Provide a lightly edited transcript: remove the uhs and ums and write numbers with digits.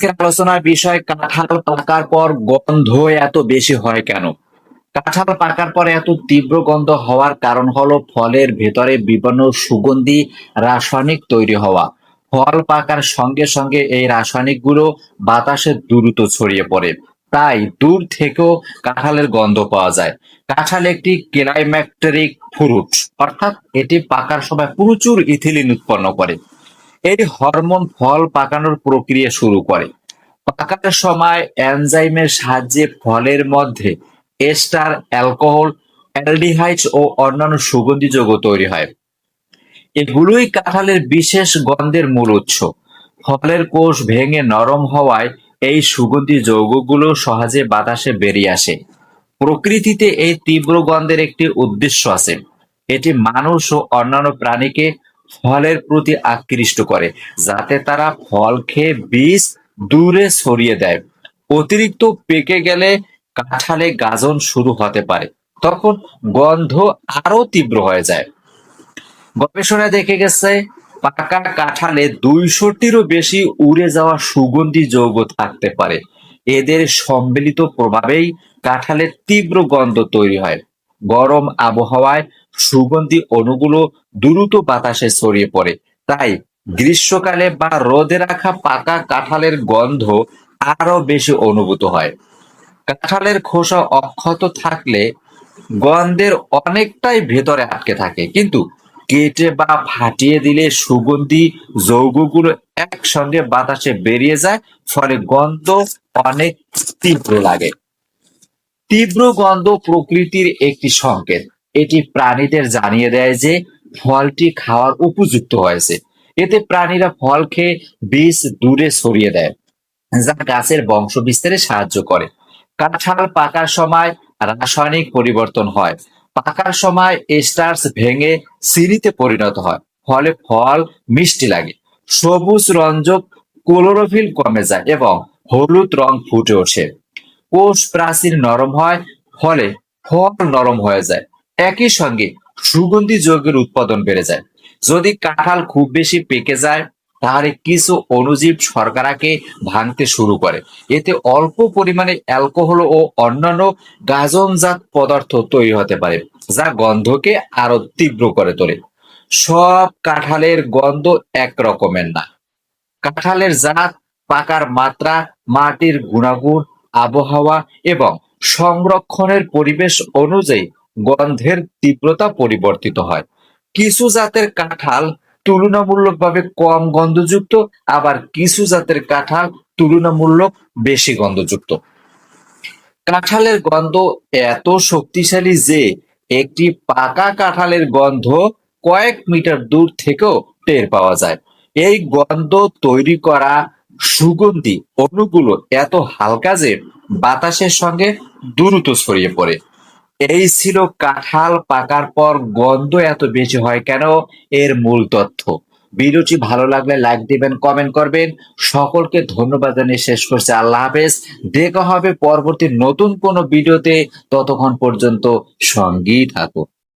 আজকের আলোচনার বিষয় কাঁঠাল পাকার পর গন্ধ এত বেশি হয় কেন? কাঁঠাল পাকার পর এত তীব্র গন্ধ হওয়ার কারণ হলো ফলের ভেতরে বিভিন্ন সুগন্ধি রাসায়নিক তৈরি হওয়া। ফল পাকার সঙ্গে সঙ্গে এই রাসায়নিকগুলো বাতাসে দ্রুত ছড়িয়ে পড়ে। তাই দূর থেকেও কাঁঠালের গন্ধ পাওয়া যায়। কাঁঠাল একটি ক্লাইম্যাক্টেরিক ফ্রুট, অর্থাৎ এটি পাকার সময় প্রচুর ইথিলিন উৎপন্ন করে। এই হরমোন ফল পাকানোর প্রক্রিয়া শুরু করে। পাকার সময় এনজাইমের সাহায্যে ফলের মধ্যে এস্টার, অ্যালকোহল, অ্যালডিহাইড ও অন্যান্য সুগন্ধি যৌগ তৈরি হয়। এগুলোই কাঁঠালের বিশেষ গন্ধের মূল উৎস। ফলের কোষ ভেঙে নরম হওয়ায় এই সুগন্ধি যৌগগুলো সহজে বাতাসে বেরিয়ে আসে। প্রকৃতিতে এই তীব্র গন্ধের একটি উদ্দেশ্য আছে। এটি মানুষ ও অন্যান্য প্রাণীকে ফলের প্রতি আকৃষ্ট করে, যাতে তারা ফল খেয়ে বীজ দূরে ছড়িয়ে দেয়। অতিরিক্ত পেকে গেলে কাঁঠালে গাজন শুরু হতে পারে, তখন গন্ধ আরো তীব্র হয়ে যায়। গবেষণায় দেখা গেছে পাকা কাঁঠালে 200টিরও বেশি উড়ে যাওয়া সুগন্ধি যৌগ থাকতে পারে। এদের সম্মিলিত প্রভাবেই কাঁঠালের তীব্র গন্ধ তৈরি হয়। গরম আবহাওয়ায় সুগন্ধি অণুগুলো দ্রুত বাতাসে ছড়িয়ে পড়ে। তাই গ্রীষ্মকালে বা রোদে রাখা পাকা কাঁঠালের গন্ধ আরো বেশি অনুভূত হয়। কাঁঠালের খোসা অক্ষত থাকলে গন্ধের অনেকটাই ভেতরে আটকে থাকে, কিন্তু কেটে বা ফাটিয়ে দিলে সুগন্ধি যৌগগুলো একসঙ্গে বাতাসে বেরিয়ে যায়, ফলে গন্ধ অনেক তীব্র লাগে। তীব্র গন্ধ প্রকৃতির একটি সংকেত। এটি প্রাণীদের জানিয়ে দেয় যে ফলটি খাওয়ার উপযুক্ত হয়েছে। এতে প্রাণীরা ফল খেয়ে বীজ দূরে ছড়িয়ে দেয়, যা গাছের বংশ বিস্তারে সাহায্য করে। কাঁঠাল পাকার সময় রাসায়নিক পরিবর্তন হয়। পাকার সময় স্টার্চ ভেঙে চিনিতে পরিণত হয়, ফলে ফল মিষ্টি লাগে। সবুজ রঞ্জক ক্লোরোফিল কমে যায় এবং হলুদ রং ফুটে ওঠে। কোষ প্রাচীর নরম হয়, ফলে ফল নরম হয়ে যায়। একই সঙ্গে সুগন্ধি যৌগের উৎপাদন বেড়ে যায়। যদি কাঁঠাল খুব বেশি পেকে যায়, তাহলে কিছু অণুজীব শর্করাকে ভাঙতে শুরু করে। এতে অল্প পরিমাণে অ্যালকোহল ও অন্যান্য গাজনজাত পদার্থ তৈরি হতে পারে, যা গন্ধকে আরো তীব্র করে তোলে। সব কাঁঠালের গন্ধ এক রকমের না। কাঁঠালের জাত, পাকার মাত্রা, মাটির গুণাগুণ, আবহাওয়া এবং সংরক্ষণের পরিবেশ অনুযায়ী গন্ধের তীব্রতা পরিবর্তিত হয়। কিছু জাতের কাঁঠাল তুলনামূলকভাবে কম গন্ধযুক্ত, আবার কিছু জাতের কাঁঠাল তুলনামূলক বেশি গন্ধযুক্ত। কাঁঠালের গন্ধ এত শক্তিশালী যে একটি পাকা কাঁঠালের গন্ধ কয়েক মিটার দূর থেকেও টের পাওয়া যায়। এই গন্ধ তৈরি করা সুগন্ধি অণুগুলো এত হালকা যে বাতাসের সঙ্গে দ্রুত ছড়িয়ে পড়ে। এই ছিল কাঁঠাল পাকার পর গন্ধ এত বেশি হয় কেন এর মূল তথ্য। ভিডিওটি ভালো লাগলে লাইক দিবেন, কমেন্ট করবেন। সকলকে ধন্যবাদ জানিয়ে শেষ করছি। আল্লাহ হাফেজ। দেখা হবে পরবর্তী নতুন কোনো ভিডিওতে। ততক্ষণ পর্যন্ত সঙ্গেই থাকুন।